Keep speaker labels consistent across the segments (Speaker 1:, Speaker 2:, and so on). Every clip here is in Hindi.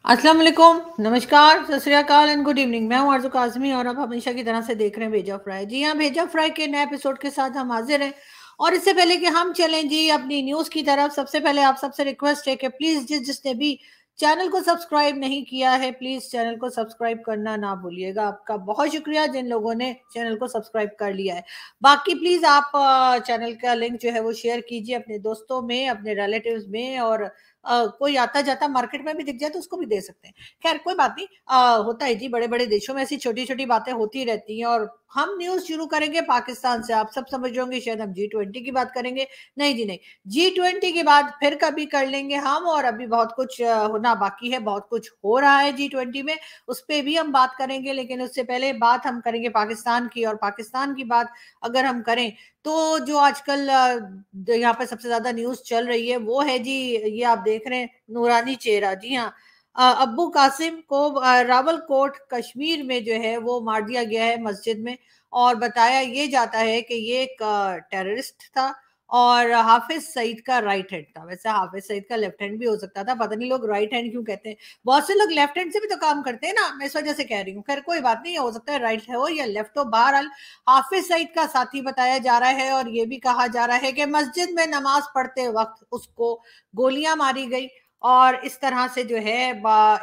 Speaker 1: अस्सलाम वालेकुम, नमस्कार, सत श्री अकाल एंड गुड इवनिंग। मैं हूं आरज़ू काज़मी और आप हमेशा की तरह से देख रहे हैं भेजा फ्राई। जी हाँ, भेजा फ्राई के नए एपिसोड के साथ हम हाजिर हैं। और इससे पहले कि हम चलें जी अपनी न्यूज़ की तरफ, सबसे पहले आप सबसे रिक्वेस्ट है कि प्लीज़ जिसने भी चैनल को सब्सक्राइब नहीं किया है, प्लीज़ चैनल को सब्सक्राइब करना ना भूलिएगा। आपका बहुत शुक्रिया जिन लोगों ने चैनल को सब्सक्राइब कर लिया है। बाकी प्लीज़ आप चैनल का लिंक जो है वो शेयर कीजिए अपने दोस्तों में, अपने रिलेटिव्स में, और कोई आता-जाता मार्केट में भी दिख जाए तो उसको भी दे सकते हैं। ख़ैर कोई बात नहीं, होता है जी, बड़े-बड़े देशों में ऐसी छोटी-छोटी बातें होती रहती हैं। और हम न्यूज़ शुरू करेंगे पाकिस्तान से। आप सब समझ रहे होंगे शायद हम G20 की बात करेंगे। नहीं जी नहीं, G20 के बाद फिर कभी कर लेंगे हम, और अभी बहुत कुछ होना बाकी है, बहुत कुछ हो रहा है G20 में, उस पे भी हम बात करेंगे। लेकिन उससे पहले बात हम करेंगे पाकिस्तान की, और पाकिस्तान की बात अगर हम करें तो जो आजकल यहाँ पे सबसे ज्यादा न्यूज चल रही है वो है जी, ये आप देख रहे हैं, नूरानी चेहरा। जी हाँ, अब्बू कासिम को रावलकोट कश्मीर में जो है वो मार दिया गया है मस्जिद में। और बताया ये जाता है कि ये एक टेररिस्ट था और हाफिज सईद का राइट हैंड था। वैसे हाफिज सईद का लेफ्ट हैंड भी हो सकता था, पता नहीं लोग राइट हैंड क्यों कहते हैं। बहुत से लोग लेफ्ट हैंड से भी तो काम करते हैं ना, मैं इस वजह से कह रही हूँ। खैर कोई बात नहीं, हो सकता है राइट हो या लेफ्ट हो, बहरहाल हाफिज सईद का साथी बताया जा रहा है। और ये भी कहा जा रहा है कि मस्जिद में नमाज पढ़ते वक्त उसको गोलियां मारी गई, और इस तरह से जो है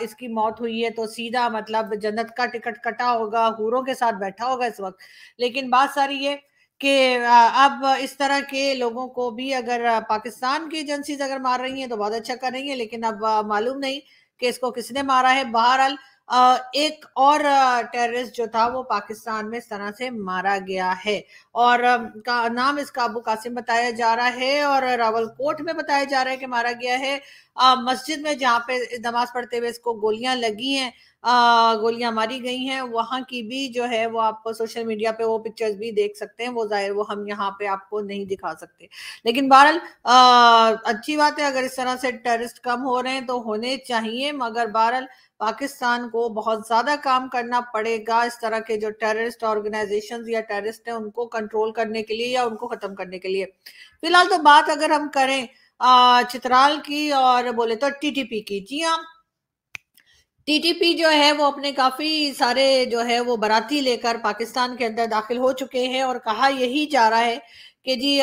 Speaker 1: इसकी मौत हुई है। तो सीधा मतलब जन्नत का टिकट कटा होगा, हूरों के साथ बैठा होगा इस वक्त। लेकिन बात सारी ये कि अब इस तरह के लोगों को भी अगर पाकिस्तान की एजेंसीज अगर मार रही हैं तो बहुत अच्छा कर रही हैं। लेकिन अब मालूम नहीं कि इसको किसने मारा है। बहरहाल एक और टेररिस्ट जो था वो पाकिस्तान में इस तरह से मारा गया है, और का नाम इसका अबू कासिम बताया जा रहा है, और रावलकोट में बताया जा रहा है कि मारा गया है। मस्जिद में जहाँ पे नमाज पढ़ते हुए इसको गोलियां लगी हैं, गोलियां मारी गई हैं, वहां की भी जो है वो आप सोशल मीडिया पे वो पिक्चर्स भी देख सकते हैं। वो जाहिर वो हम यहाँ पे आपको नहीं दिखा सकते। लेकिन बहरहाल अच्छी बात है, अगर इस तरह से टेररिस्ट कम हो रहे हैं तो होने चाहिए। मगर बहरहाल पाकिस्तान को बहुत ज्यादा काम करना पड़ेगा इस तरह के जो टेररिस्ट ऑर्गेनाइजेशंस या टेररिस्ट हैं उनको कंट्रोल करने के लिए या उनको खत्म करने के लिए। फिलहाल तो बात अगर हम करें चित्राल की और बोले तो टीटीपी की। जी हाँ, टीटीपी जो है वो अपने काफी सारे जो है वो बाराती लेकर पाकिस्तान के अंदर दाखिल हो चुके हैं। और कहा यही जा रहा है कि जी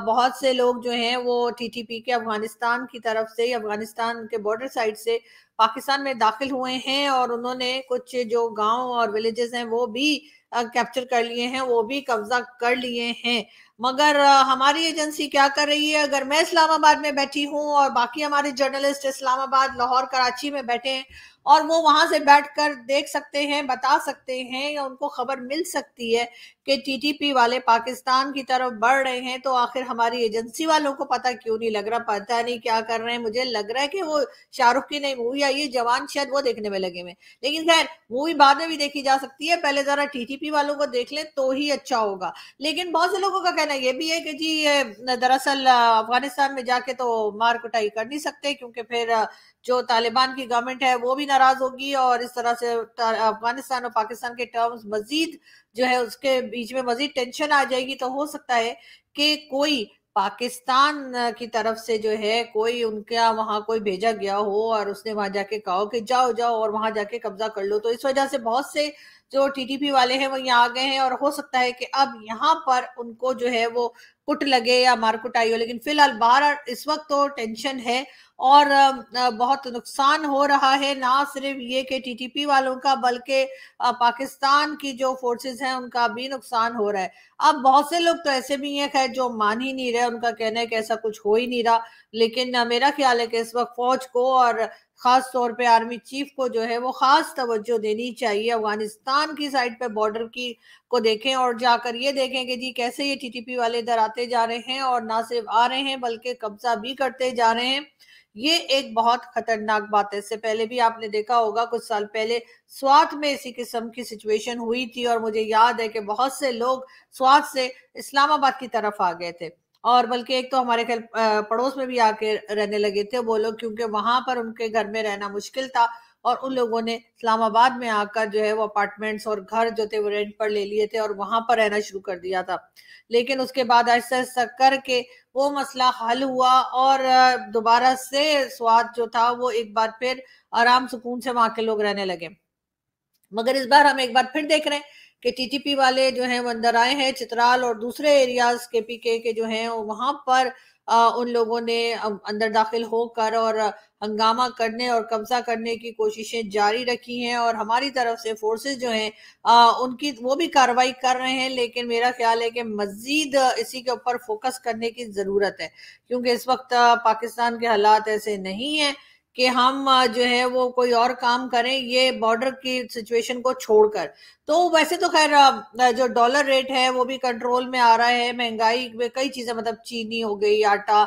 Speaker 1: बहुत से लोग जो हैं वो टीटीपी के अफगानिस्तान की तरफ से, अफगानिस्तान के बॉर्डर साइड से पाकिस्तान में दाखिल हुए हैं, और उन्होंने कुछ जो गांव और विलेजेस हैं वो भी कैप्चर कर लिए हैं, वो भी कब्जा कर लिए हैं। मगर हमारी एजेंसी क्या कर रही है? अगर मैं इस्लामाबाद में बैठी हूँ और बाकी हमारे जर्नलिस्ट इस्लामाबाद, लाहौर, कराची में बैठे हैं, और वो वहां से बैठकर देख सकते हैं, बता सकते हैं, या उनको खबर मिल सकती है कि टीटीपी वाले पाकिस्तान की तरफ बढ़ रहे हैं, तो आखिर हमारी एजेंसी वालों को पता क्यों नहीं लग रहा? पता नहीं क्या कर रहे हैं। मुझे लग रहा है कि वो शाहरुख की नई मूवी आई है जवान, शायद वो देखने में लगे हुए। लेकिन खैर मूवी बाद में भी देखी जा सकती है, पहले जरा टीटीपी वालों को देख ले तो ही अच्छा होगा। लेकिन बहुत से लोगों का कहना ये भी है कि जी ये दरअसल अफगानिस्तान में जाके तो मार कुटाई कर नहीं सकते, क्योंकि फिर जो तालिबान की गवर्नमेंट है वो भी नाराज होगी, और इस तरह से अफगानिस्तान और पाकिस्तान के टर्म्स मजीद जो है उसके बीच में मजीद टेंशन आ जाएगी। तो हो सकता है कि कोई पाकिस्तान की तरफ से जो है कोई उनका वहां कोई भेजा गया हो, और उसने वहां जाके कहा कि जाओ जाओ और वहां जाके कब्जा कर लो। तो इस वजह से बहुत से जो टीटीपी वाले हैं वो यहाँ आ गए हैं, और हो सकता है कि अब यहाँ पर उनको जो है वो कुट लगे या मार कुटाई हो। लेकिन फिलहाल बाहर इस वक्त तो टेंशन है, और बहुत नुकसान हो रहा है। ना सिर्फ ये कि टीटीपी वालों का, बल्कि पाकिस्तान की जो फोर्सेस हैं उनका भी नुकसान हो रहा है। अब बहुत से लोग तो ऐसे भी हैं खैर जो मान ही नहीं रहे, उनका कहना है कि ऐसा कुछ हो ही नहीं रहा। लेकिन मेरा ख्याल है कि इस वक्त फौज को और खास तौर पे आर्मी चीफ को जो है वो खास तवज्जो देनी चाहिए। अफगानिस्तान की साइड पे बॉर्डर की को देखें, और जाकर ये देखें कि जी कैसे ये टीटीपी वाले इधर आते जा रहे हैं, और ना सिर्फ आ रहे हैं बल्कि कब्जा भी करते जा रहे हैं। ये एक बहुत खतरनाक बात है। इससे पहले भी आपने देखा होगा, कुछ साल पहले स्वात में इसी किस्म की सिचुएशन हुई थी, और मुझे याद है कि बहुत से लोग स्वात से इस्लामाबाद की तरफ आ गए थे। और बल्कि एक तो हमारे ख्याल पड़ोस में भी आके रहने लगे थे वो लोग, क्योंकि वहां पर उनके घर में रहना मुश्किल था, और उन लोगों ने इस्लामाबाद में आकर जो है वो अपार्टमेंट्स और घर जो थे वो रेंट पर ले लिए थे, और वहां पर रहना शुरू कर दिया था। लेकिन उसके बाद ऐसा ऐसा करके वो मसला हल हुआ और दोबारा से स्वाद जो था वो एक बार फिर आराम सुकून से वहां के लोग रहने लगे। मगर इस बार हम एक बार फिर देख रहे हैं कि टीटीपी वाले जो हैं वो अंदर आए हैं, चित्राल और दूसरे एरियाज केपीके के जो हैं वहां पर उन लोगों ने अंदर दाखिल होकर और हंगामा करने और कब्जा करने की कोशिशें जारी रखी हैं और हमारी तरफ से फोर्सेस जो हैं उनकी वो भी कार्रवाई कर रहे हैं। लेकिन मेरा ख्याल है कि मजीद इसी के ऊपर फोकस करने की जरूरत है, क्योंकि इस वक्त पाकिस्तान के हालात ऐसे नहीं है कि हम जो है वो कोई और काम करें ये बॉर्डर की सिचुएशन को छोड़कर। तो वैसे तो खैर जो डॉलर रेट है वो भी कंट्रोल में आ रहा है, महंगाई में कई चीजें मतलब चीनी हो गई, आटा,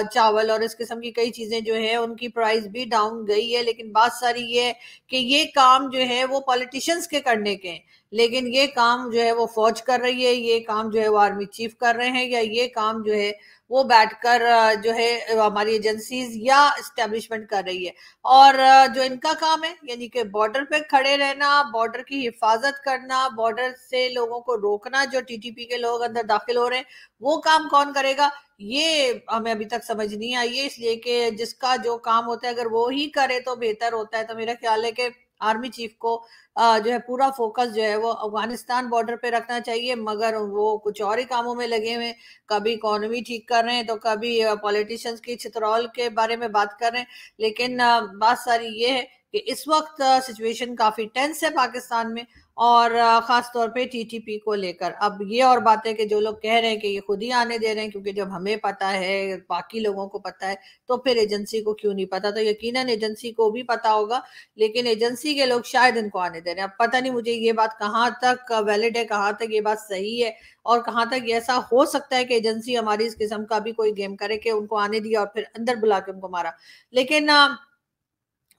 Speaker 1: चावल और इस किस्म की कई चीजें जो है उनकी प्राइस भी डाउन गई है। लेकिन बात सारी ये है कि ये काम जो है वो पॉलिटिशियंस के करने के हैं, लेकिन ये काम जो है वो फौज कर रही है, ये काम जो है वो आर्मी चीफ कर रहे हैं, या ये काम जो है वो बैठकर जो है हमारी एजेंसीज या इस्टेब्लिशमेंट कर रही है। और जो इनका काम है यानी कि बॉर्डर पे खड़े रहना, बॉर्डर की हिफाजत करना, बॉर्डर से लोगों को रोकना, जो टीटीपी के लोग अंदर दाखिल हो रहे हैं वो काम कौन करेगा ये हमें अभी तक समझ नहीं आई है। इसलिए कि जिसका जो काम होता है अगर वो ही करे तो बेहतर होता है। तो मेरा ख्याल है कि आर्मी चीफ को जो है पूरा फोकस जो है वो अफगानिस्तान बॉर्डर पे रखना चाहिए, मगर वो कुछ और ही कामों में लगे हुए हैं। कभी इकोनॉमी ठीक कर रहे हैं तो कभी पॉलिटिशियंस की चित्रौल के बारे में बात कर रहे हैं। लेकिन बात सारी ये है कि इस वक्त सिचुएशन काफी टेंस है पाकिस्तान में, और खास तौर पे टीटीपी को लेकर। अब ये और बात है कि जो लोग कह रहे हैं कि ये खुद ही आने दे रहे हैं, क्योंकि जब हमें पता है, बाकी लोगों को पता है, तो फिर एजेंसी को क्यों नहीं पता? तो यकीनन एजेंसी को भी पता होगा, लेकिन एजेंसी के लोग शायद इनको आने दे रहे हैं। अब पता नहीं मुझे ये बात कहाँ तक वैलिड है, कहाँ तक ये बात सही है, और कहाँ तक ये ऐसा हो सकता है कि एजेंसी हमारी इस किस्म का भी कोई गेम करे कि उनको आने दिया और फिर अंदर बुला के उनको मारा। लेकिन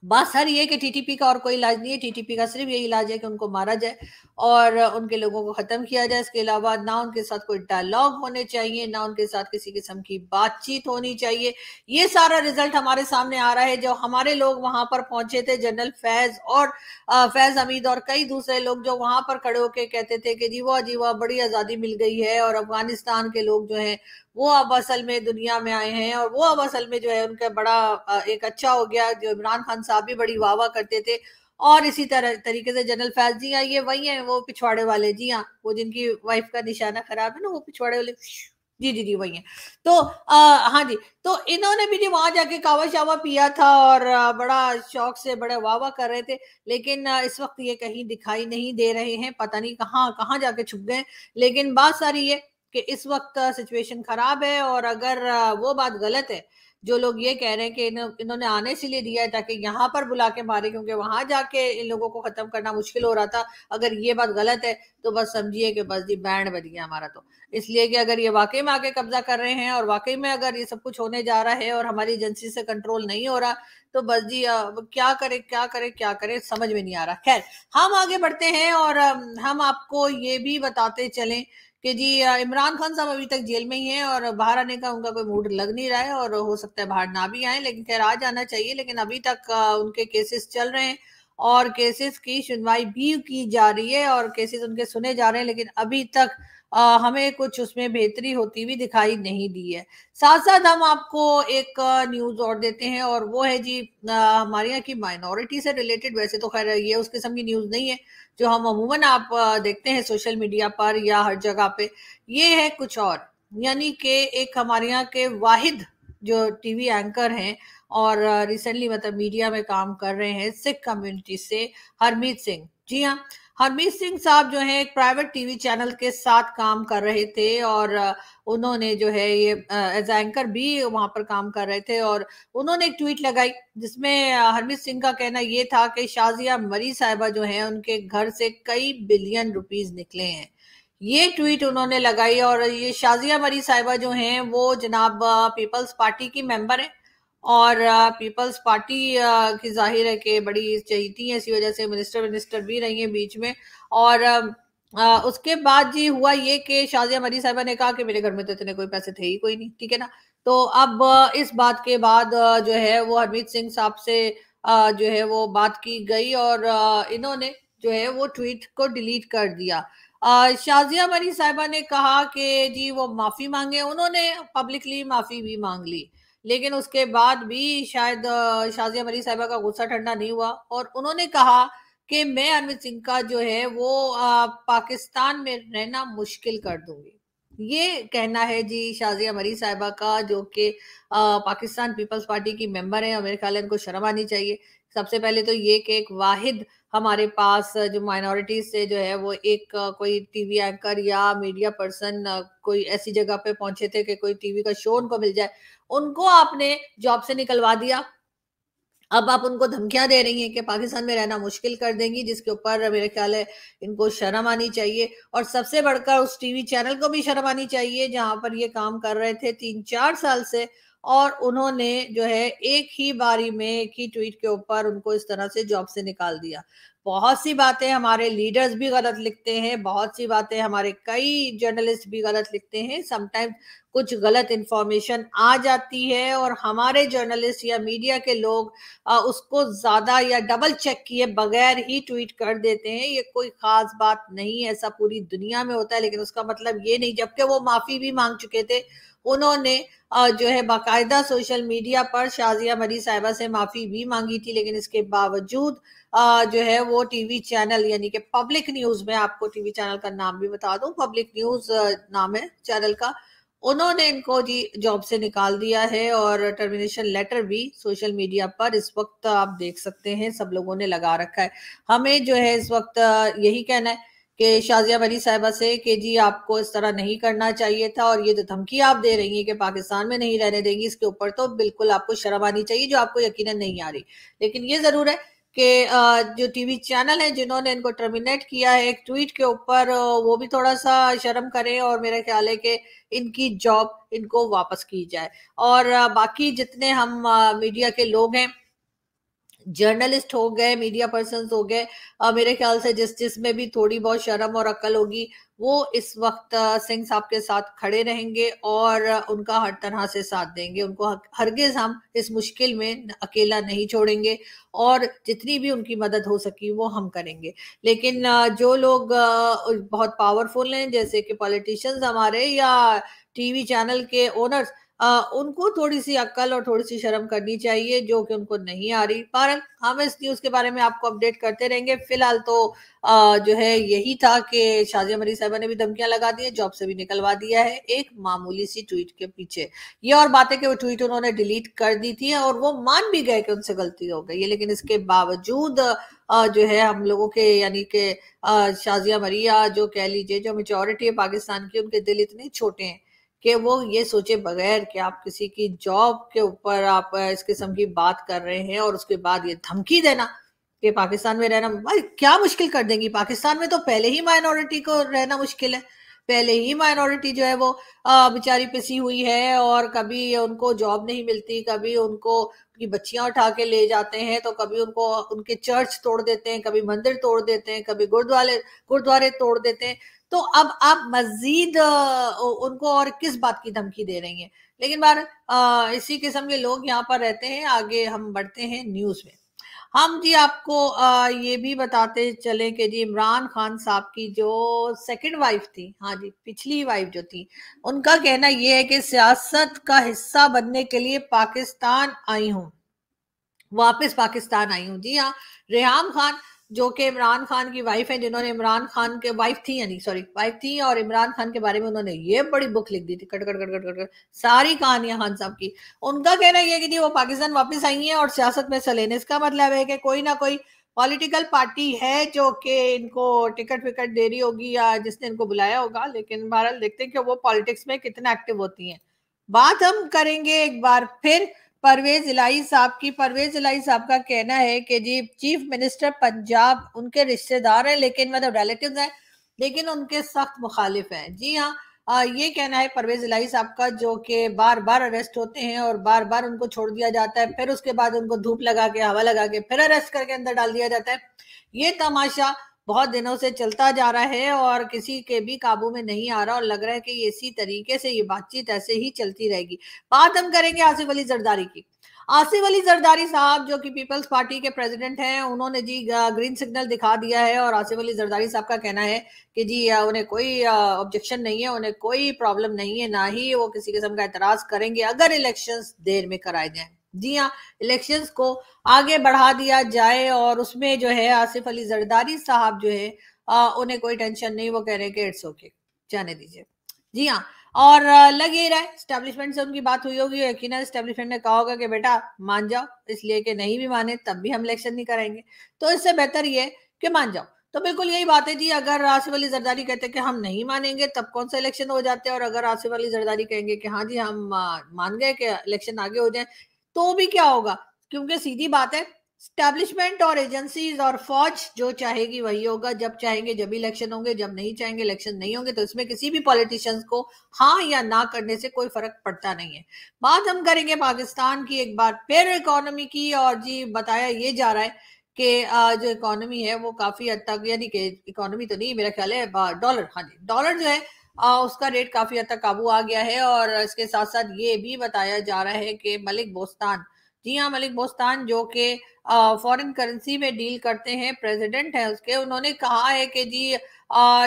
Speaker 1: बात सारी है कि टीटीपी का और कोई इलाज नहीं है। टीटीपी का सिर्फ यही इलाज है कि उनको मारा जाए और उनके लोगों को खत्म किया जाए। इसके अलावा ना उनके साथ कोई डायलॉग होने चाहिए, ना उनके साथ किसी किस्म की बातचीत होनी चाहिए। ये सारा रिजल्ट हमारे सामने आ रहा है। जो हमारे लोग वहां पर पहुंचे थे, जनरल फैज और फैज हमीद और कई दूसरे लोग जो वहां पर खड़े होकर कहते थे कि जी वाह बड़ी आजादी मिल गई है, और अफगानिस्तान के लोग जो है वो अब असल में दुनिया में आए हैं, और वो अब असल में जो है उनका बड़ा एक अच्छा हो गया। जो इमरान खान साहब भी बड़ी वाह वाह करते थे, और इसी तरह तरीके से जनरल फैज जी हाँ ये वही है, वो पिछवाड़े वाले, जी हाँ वो जिनकी वाइफ का निशाना खराब है ना, वो पिछवाड़े वाले, जी वही है। तो हाँ जी, तो इन्होंने भी जी वहां जाके कावा शावा पिया था और बड़ा शौक से बड़े वाह वाह कर रहे थे। लेकिन इस वक्त ये कहीं दिखाई नहीं दे रहे हैं, पता नहीं कहाँ कहाँ जाके छुप गए। लेकिन बात सारी है कि इस वक्त सिचुएशन खराब है, और अगर वो बात गलत है जो लोग ये कह रहे हैं कि इन्होंने आने इसलिए दिया है ताकि यहाँ पर बुला के मारे, क्योंकि वहां जाके इन लोगों को खत्म करना मुश्किल हो रहा था, अगर ये बात गलत है तो बस समझिए कि बस जी बैंड बज गया हमारा। तो इसलिए कि अगर ये वाकई में आके कब्जा कर रहे हैं और वाकई में अगर ये सब कुछ होने जा रहा है और हमारी एजेंसी से कंट्रोल नहीं हो रहा, तो बस जी क्या करे क्या करे क्या करे समझ में नहीं आ रहा। खैर, हम आगे बढ़ते हैं और हम आपको ये भी बताते चलें कि जी इमरान खान साहब अभी तक जेल में ही हैं और बाहर आने का उनका कोई मूड लग नहीं रहा है, और हो सकता है बाहर ना भी आए, लेकिन खैर आ जाना चाहिए। लेकिन अभी तक उनके केसेस चल रहे हैं और केसेस की सुनवाई भी की जा रही है और केसेस उनके सुने जा रहे हैं, लेकिन अभी तक हमें कुछ उसमें बेहतरी होती हुई दिखाई नहीं दी है। साथ साथ हम आपको एक न्यूज और देते हैं, और वो है जी हमारे यहाँ की माइनॉरिटी से रिलेटेड। वैसे तो खैर ये उस किस्म की न्यूज नहीं है जो हम अमूमन आप देखते हैं सोशल मीडिया पर या हर जगह पे। ये है कुछ और, यानी कि एक हमारे यहाँ के वाहिद जो टीवी एंकर हैं और रिसेंटली मतलब मीडिया में काम कर रहे हैं सिख कम्युनिटी से, हरमीत सिंह। जी हाँ, हरमीत सिंह साहब जो है एक प्राइवेट टीवी चैनल के साथ काम कर रहे थे, और उन्होंने जो है ये एज एंकर भी वहां पर काम कर रहे थे, और उन्होंने एक ट्वीट लगाई जिसमें हरमीत सिंह का कहना ये था कि शाजिया मरी साहिबा जो है उनके घर से कई बिलियन रुपीस निकले हैं। ये ट्वीट उन्होंने लगाई, और ये शाजिया मरी साहिबा जो हैं वो जनाब पीपल्स पार्टी की मेंबर है, और पीपल्स पार्टी की जाहिर है कि बड़ी चहीती है, इसी वजह से मिनिस्टर भी रही है बीच में। और उसके बाद जी हुआ ये कि शाजिया मरी साहिबा ने कहा कि मेरे घर में तो इतने कोई पैसे थे ही कोई नहीं, ठीक है ना। तो अब इस बात के बाद जो है वो हरमीत सिंह साहब से जो है वो बात की गई, और इन्होंने जो है वो ट्वीट को डिलीट कर दिया। शाजिया मरी साहिबा ने कहा कि जी वो माफी मांगे, उन्होंने पब्लिकली माफी भी मांग ली, लेकिन उसके बाद भी शायद शाजिया मरी साहिबा का गुस्सा ठंडा नहीं हुआ और उन्होंने कहा कि मैं अरविंद सिंह का जो है वो पाकिस्तान में रहना मुश्किल कर दूंगी। ये कहना है जी शाजिया मरी साहिबा का, जो कि पाकिस्तान पीपल्स पार्टी की मेंबर है और मेरे ख्याल है इनको शर्म आनी चाहिए। सबसे पहले तो ये कि एक वाहिद हमारे पास जो माइनॉरिटीज से जो है वो एक कोई टीवी एंकर या मीडिया पर्सन कोई ऐसी जगह पे पहुंचे थे कि कोई टीवी का शो उनको मिल जाए, उनको आपने जॉब से निकलवा दिया। अब आप उनको धमकियां दे रही हैं कि पाकिस्तान में रहना मुश्किल कर देंगी, जिसके ऊपर मेरे ख्याल है इनको शर्म आनी चाहिए। और सबसे बढ़कर उस टीवी चैनल को भी शर्म आनी चाहिए जहां पर ये काम कर रहे थे 3-4 साल से, और उन्होंने जो है एक ही बारी में एक ही ट्वीट के ऊपर उनको इस तरह से जॉब से निकाल दिया। बहुत सी बातें हमारे लीडर्स भी गलत लिखते हैं, बहुत सी बातें हमारे कई जर्नलिस्ट भी गलत लिखते हैं, समटाइम्स कुछ गलत इंफॉर्मेशन आ जाती है और हमारे जर्नलिस्ट या मीडिया के लोग उसको ज्यादा या डबल चेक किए बगैर ही ट्वीट कर देते हैं। ये कोई खास बात नहीं है, ऐसा पूरी दुनिया में होता है, लेकिन उसका मतलब ये नहीं, जबकि वो माफी भी मांग चुके थे। उन्होंने जो है बाकायदा सोशल मीडिया पर शाजिया मरी साहिबा से माफी भी मांगी थी, लेकिन इसके बावजूद जो है वो टीवी चैनल यानी कि पब्लिक न्यूज, में आपको टीवी चैनल का नाम भी बता दूं, पब्लिक न्यूज नाम है चैनल का, उन्होंने इनको जी जॉब से निकाल दिया है और टर्मिनेशन लेटर भी सोशल मीडिया पर इस वक्त आप देख सकते हैं सब लोगों ने लगा रखा है। हमें जो है इस वक्त यही कहना है कि शाजिया मरी साहिबा से कि जी आपको इस तरह नहीं करना चाहिए था, और ये जो धमकी आप दे रही हैं कि पाकिस्तान में नहीं रहने देंगी, इसके ऊपर तो बिल्कुल आपको शर्म आनी चाहिए, जो आपको यकीनन नहीं आ रही। लेकिन ये जरूर है कि जो टीवी चैनल है जिन्होंने इनको टर्मिनेट किया है एक ट्वीट के ऊपर, वो भी थोड़ा सा शर्म करें और मेरा ख्याल है कि इनकी जॉब इनको वापस की जाए। और बाकी जितने हम मीडिया के लोग हैं, जर्नलिस्ट हो गए, मीडिया पर्सन हो गए, मेरे ख्याल से जिस जिसमें भी थोड़ी बहुत शर्म और अक्ल होगी वो इस वक्त सिंह साहब के साथ खड़े रहेंगे और उनका हर तरह से साथ देंगे। उनको हरगिज हम इस मुश्किल में अकेला नहीं छोड़ेंगे और जितनी भी उनकी मदद हो सकी वो हम करेंगे। लेकिन जो लोग बहुत पावरफुल हैं, जैसे कि पॉलिटिशियंस हमारे या टीवी चैनल के ओनर्स, उनको थोड़ी सी अक्ल और थोड़ी सी शर्म करनी चाहिए, जो कि उनको नहीं आ रही। पर हम इस न्यूज के बारे में आपको अपडेट करते रहेंगे। फिलहाल तो जो है यही था कि शाजिया मरी साहिबा ने भी धमकियां लगा दी है, जॉब से भी निकलवा दिया है एक मामूली सी ट्वीट के पीछे। ये और बातें कि वो ट्वीट उन्होंने डिलीट कर दी थी और वो मान भी गए कि उनसे गलती हो गई है, लेकिन इसके बावजूद जो है हम लोगों के यानी कि शाजिया मरिया जो कह लीजिए, जो मेजोरिटी है पाकिस्तान की, उनके दिल इतने छोटे हैं कि वो ये सोचे बगैर कि आप किसी की जॉब के ऊपर आप इस किस्म की बात कर रहे हैं और उसके बाद ये धमकी देना कि पाकिस्तान में रहना, भाई क्या मुश्किल कर देंगी। पाकिस्तान में तो पहले ही माइनॉरिटी को रहना मुश्किल है, पहले ही माइनॉरिटी जो है वो बेचारी पिसी हुई है और कभी उनको जॉब नहीं मिलती, कभी उनको उनकी बच्चियां उठा के ले जाते हैं, तो कभी उनको उनके चर्च तोड़ देते हैं, कभी मंदिर तोड़ देते हैं, कभी गुरुद्वारे तोड़ देते हैं। तो अब आप मजीद उनको और किस बात की धमकी दे रही हैं। लेकिन बार इसी किस्म के लोग यहाँ पर रहते हैं। आगे हम बढ़ते हैं न्यूज में। हम जी आपको ये भी बताते चले कि जी इमरान खान साहब की जो सेकंड वाइफ थी, हाँ जी पिछली वाइफ जो थी, उनका कहना ये है कि सियासत का हिस्सा बनने के लिए पाकिस्तान आई हूँ, वापस पाकिस्तान आई हूँ। जी हाँ, रेहाम खान जो कि इमरान खान की वाइफ है, जिन्होंने इमरान खान के वाइफ थी यानी सॉरी वाइफ थी, और इमरान खान के बारे में उन्होंने ये बड़ी बुक लिख दी थी, cut cut cut cut cut cut सारी कहानियां खान साहब की। उनका कहना यह है कि जी वो पाकिस्तान वापस आई हैं और सियासत में हिस्सा लेने। इसका मतलब है कि कोई ना कोई पॉलिटिकल पार्टी है जो कि इनको टिकट विकट दे रही होगी या जिसने इनको बुलाया होगा, लेकिन बहरहाल देखते हैं कि वो पॉलिटिक्स में कितना एक्टिव होती हैं। बात हम करेंगे एक बार फिर परवेज इलाही साहब की। परवेज इलाही साहब का कहना है कि जी चीफ मिनिस्टर पंजाब उनके रिश्तेदार हैं, लेकिन मतलब रिलेटिव्स हैं, लेकिन उनके सख्त मुखालिफ हैं। जी हाँ, ये कहना है परवेज इलाही साहब का, जो कि बार बार अरेस्ट होते हैं और बार बार उनको छोड़ दिया जाता है, फिर उसके बाद उनको धूप लगा के हवा लगा के फिर अरेस्ट करके अंदर डाल दिया जाता है। ये तमाशा बहुत दिनों से चलता जा रहा है और किसी के भी काबू में नहीं आ रहा, और लग रहा है कि इसी तरीके से ये बातचीत ऐसे ही चलती रहेगी। बात हम करेंगे आसिफ अली जरदारी की। आसिफ अली जरदारी साहब जो कि पीपल्स पार्टी के प्रेसिडेंट हैं, उन्होंने जी ग्रीन सिग्नल दिखा दिया है और आसिफ अली जरदारी साहब का कहना है कि जी उन्हें कोई ऑब्जेक्शन नहीं है, उन्हें कोई प्रॉब्लम नहीं है, ना ही वो किसी किस्म का एतराज करेंगे अगर इलेक्शंस देर में कराए जाएं। जी हाँ, इलेक्शंस को आगे बढ़ा दिया जाए और उसमें जो है आसिफ अली जरदारी साहब जो है उन्हें कोई टेंशन नहीं, वो कह रहे हैं कि इट्स ओके, जाने दीजिए। जी हाँ, और लग ही रहा है स्टैब्लिशमेंट से उनकी बात हुई होगी, यकीनन स्टैब्लिशमेंट ने कहा होगा कि बेटा मान जाओ, इसलिए कि नहीं भी माने तब भी हम इलेक्शन नहीं करेंगे, तो इससे बेहतर ये है कि मान जाओ। तो बिल्कुल यही बात है जी, अगर आसिफ अली जरदारी कहते हैं कि हम नहीं मानेंगे तब कौन सा इलेक्शन हो जाते हैं, और अगर आसिफ अली जरदारी कहेंगे कि हाँ जी हम मान गए कि इलेक्शन आगे हो जाए, तो भी क्या होगा, क्योंकि सीधी बात है स्टैब्लिशमेंट और एजेंसीज और फौज जो चाहेगी वही होगा, जब चाहेंगे जब इलेक्शन होंगे, जब नहीं चाहेंगे इलेक्शन नहीं होंगे। तो इसमें किसी भी पॉलिटिशियंस को हाँ या ना करने से कोई फर्क पड़ता नहीं है। बात हम करेंगे पाकिस्तान की एक बार फिर इकोनॉमी की, और जी बताया ये जा रहा है कि जो इकोनॉमी है वो काफी हद तक, यानी कि इकोनॉमी तो नहीं, मेरा ख्याल है डॉलर, हाँ जी डॉलर जो है उसका रेट काफी हद तक काबू आ गया है। और इसके साथ साथ ये भी बताया जा रहा है कि मलिक बोस्तान, जी हाँ मलिक बोस्तान जो कि फॉरेन करेंसी में डील करते हैं, प्रेसिडेंट है उसके, उन्होंने कहा है कि जी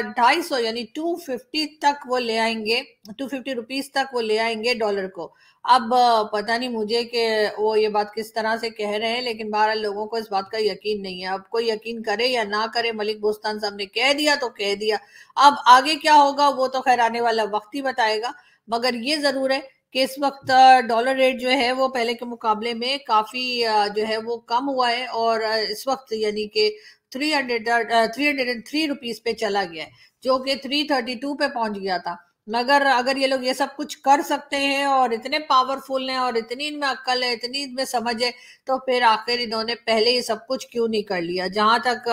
Speaker 1: 250 यानी 250 तक वो ले आएंगे, 250 रुपीज तक वो ले आएंगे डॉलर को। अब पता नहीं मुझे कि वो ये बात किस तरह से कह रहे हैं, लेकिन बहरहाल लोगों को इस बात का यकीन नहीं है। अब कोई यकीन करे या ना करे, मलिक बोस्तान साहब ने कह दिया तो कह दिया, अब आगे क्या होगा वो तो खैर आने वाला वक्त ही बताएगा। मगर ये जरूर है कि इस वक्त डॉलर रेट जो है वो पहले के मुकाबले में काफी जो है वो कम हुआ है, और इस वक्त यानी कि 303 रुपीज पे चला गया है, जो कि 332 पे पहुंच गया था। मगर अगर ये लोग ये सब कुछ कर सकते हैं और इतने पावरफुल हैं और इतनी इनमें अक्ल है, इतनी इनमें समझ है, तो फिर आखिर इन्होंने पहले ये सब कुछ क्यों नहीं कर लिया। जहां तक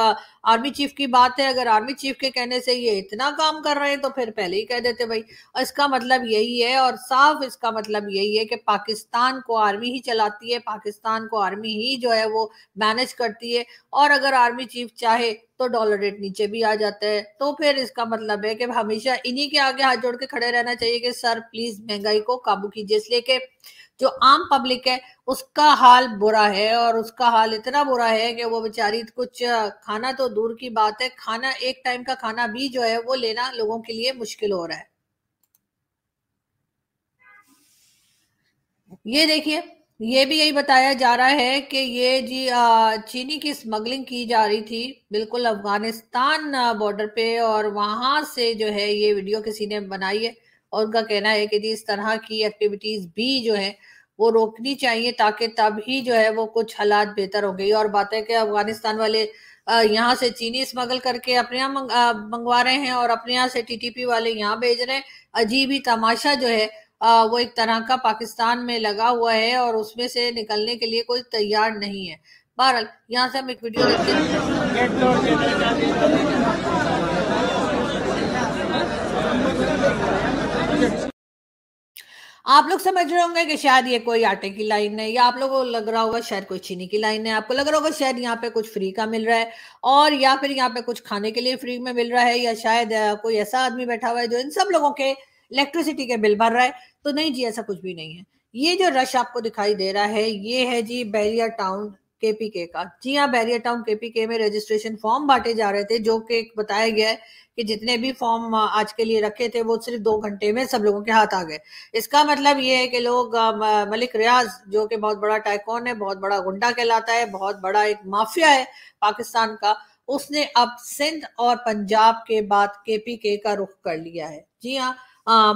Speaker 1: आर्मी चीफ की बात है, अगर आर्मी चीफ के कहने से ये इतना काम कर रहे हैं तो फिर पहले ही कह देते भाई। इसका मतलब यही है, और साफ इसका मतलब यही है कि पाकिस्तान को आर्मी ही चलाती है, पाकिस्तान को आर्मी ही जो है वो मैनेज करती है, और अगर आर्मी चीफ चाहे तो डॉलर रेट नीचे भी आ जाता है। तो फिर इसका मतलब है कि हमेशा इन्हीं के आगे हाथ जोड़ के खड़े रहना चाहिए कि सर प्लीज महंगाई को काबू कीजिए, इसलिए कि जो आम पब्लिक है उसका हाल बुरा है, और उसका हाल इतना बुरा है कि वो बेचारी कुछ खाना तो दूर की बात है, खाना एक टाइम का खाना भी जो है वो लेना लोगों के लिए मुश्किल हो रहा है। ये देखिए, ये भी यही बताया जा रहा है कि ये जी चीनी की स्मगलिंग की जा रही थी बिल्कुल अफगानिस्तान बॉर्डर पे, और वहां से जो है ये वीडियो किसी ने बनाई है, और उनका कहना है कि जी इस तरह की एक्टिविटीज भी जो है वो रोकनी चाहिए, ताकि तभी जो है वो कुछ हालात बेहतर हो गई। और बात है कि अफगानिस्तान वाले यहाँ से चीनी स्मगल करके अपने यहाँ मंगवा रहे हैं, और अपने यहाँ से टीटीपी वाले यहाँ भेज रहे हैं। अजीब ही तमाशा जो है वो एक तरह का पाकिस्तान में लगा हुआ है, और उसमें से निकलने के लिए कोई तैयार नहीं है। बहरहाल यहाँ से हम एक वीडियो देखते हैं। आप लोग समझ रहे होंगे कि शायद ये कोई आटे की लाइन है, या आप लोगों को लग रहा होगा शायद कोई चीनी की लाइन है, आपको लग रहा होगा शायद यहाँ पे कुछ फ्री का मिल रहा है, और या फिर यहाँ पे कुछ खाने के लिए फ्री में मिल रहा है, या शायद कोई ऐसा आदमी बैठा हुआ है जो इन सब लोगों के इलेक्ट्रिसिटी के बिल भर रहा है। तो नहीं जी, ऐसा कुछ भी नहीं है। ये जो रश आपको दिखाई दे रहा है ये है जी बैरियर टाउन केपीके का। जी हाँ, बैरियर टाउन केपीके में रजिस्ट्रेशन फॉर्म बांटे जा रहे थे, जो कि बताया गया है कि जितने भी फॉर्म आज के लिए रखे थे वो सिर्फ 2 घंटे में सब लोगों के हाथ आ गए। इसका मतलब ये है कि लोग मलिक रियाज जो कि बहुत बड़ा टाइकॉन है, बहुत बड़ा गुंडा कहलाता है, बहुत बड़ा एक माफिया है पाकिस्तान का, उसने अब सिंध और पंजाब के बाद केपीके का रुख कर लिया है। जी हाँ,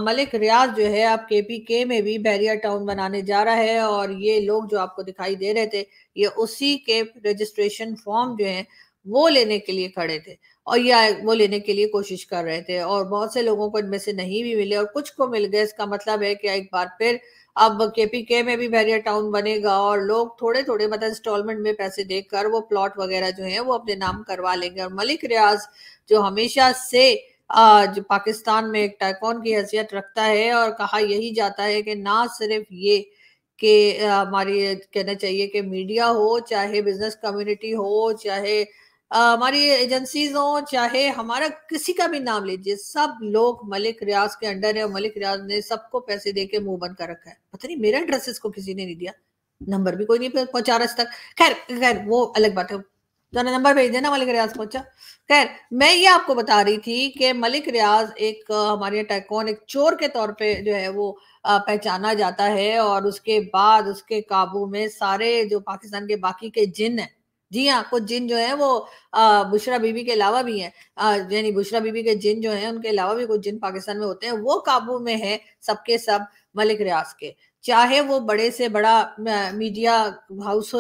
Speaker 1: मलिक रियाज जो है अब केपीके में भी बैरियर टाउन बनाने जा रहा है, और ये लोग जो आपको दिखाई दे रहे थे ये उसी के रजिस्ट्रेशन फॉर्म जो है वो लेने के लिए खड़े थे, और या वो लेने के लिए कोशिश कर रहे थे, और बहुत से लोगों को इनमें से नहीं भी मिले और कुछ को मिल गए। इसका मतलब है कि एक बार फिर अब केपीके में भी बैरियर टाउन बनेगा, और लोग थोड़े थोड़े मतलब इंस्टॉलमेंट में पैसे देकर वो प्लॉट वगैरह जो है वो अपने नाम करवा लेंगे। और मलिक रियाज जो हमेशा से जो पाकिस्तान में एक टाइकॉन की हैसियत रखता है, और कहा यही जाता है कि ना सिर्फ ये कि हमारी कहना चाहिए कि मीडिया हो, चाहे बिजनेस कम्युनिटी हो, चाहे हमारी एजेंसीज हो, चाहे हमारा किसी का भी नाम लीजिए, सब लोग मलिक रियाज के अंडर है, और मलिक रियाज ने सबको पैसे दे के मुंह बंद कर रखा है। पता नहीं मेरा एड्रेस इसको किसी ने नहीं दिया। नंबर भी कोई नहीं पहुंचा रहा तक। खैर खैर वो अलग बात है, जरा नंबर भेज देना मलिक रियाज पहुंचा। खैर मैं ये आपको बता रही थी कि मलिक रियाज एक हमारे टैकॉन एक चोर के तौर पे जो है वो पहचाना जाता है, और उसके बाद उसके काबू में सारे जो पाकिस्तान के बाकी के जिन हैं, जी हाँ, कुछ जिन जो है वो बुशरा बीबी के अलावा भी हैं, यानी बुशरा बीबी के जिन जो हैं उनके अलावा भी कुछ जिन पाकिस्तान में होते हैं, वो काबू में है सबके सब मलिक रियाज के। चाहे वो बड़े से बड़ा मीडिया हाउस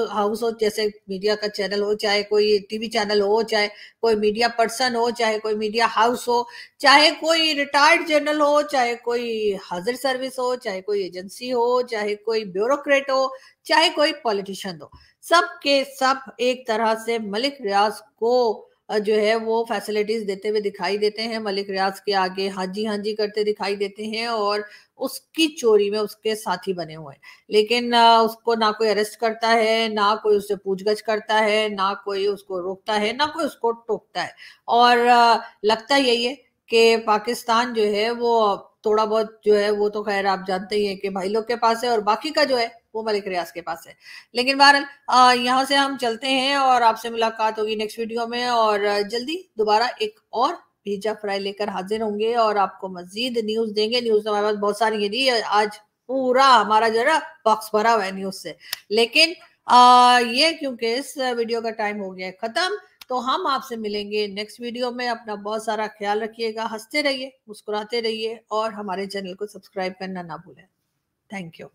Speaker 1: हो, जैसे मीडिया का चैनल हो, चाहे कोई टीवी चैनल हो, चाहे कोई मीडिया पर्सन हो, चाहे कोई मीडिया हाउस हो, चाहे कोई रिटायर्ड जनरल हो, चाहे कोई हाजिर सर्विस हो, चाहे कोई एजेंसी हो, चाहे कोई ब्यूरोक्रेट हो, चाहे कोई पॉलिटिशियन हो, सब के सब एक तरह से मलिक रियाज को जो है वो फैसिलिटीज देते हुए दिखाई देते हैं, मलिक रियाज के आगे हाँ जी करते दिखाई देते हैं, और उसकी चोरी में उसके साथी बने हुए हैं। लेकिन उसको ना कोई अरेस्ट करता है, ना कोई उससे पूछगछ करता है, ना कोई उसको रोकता है, ना कोई उसको टोकता है। और लगता यही है कि पाकिस्तान जो है वो थोड़ा बहुत जो है वो तो खैर आप जानते ही हैं कि भाई लोग के पास है, और बाकी का जो है वो मलिक रियाज के पास है। लेकिन बहरहाल यहाँ से हम चलते हैं, और आपसे मुलाकात होगी नेक्स्ट वीडियो में, और जल्दी दोबारा एक और भेजा फ्राई लेकर हाजिर होंगे और आपको मजीद न्यूज देंगे। न्यूज तो हमारे पास बहुत सारी है, आज पूरा हमारा जो है बॉक्स भरा हुआ है न्यूज से। लेकिन ये क्योंकि इस वीडियो का टाइम हो गया है खत्म, तो हम आपसे मिलेंगे नेक्स्ट वीडियो में। अपना बहुत सारा ख्याल रखिएगा, हंसते रहिए, मुस्कुराते रहिए, और हमारे चैनल को सब्सक्राइब करना ना भूलें। Thank you.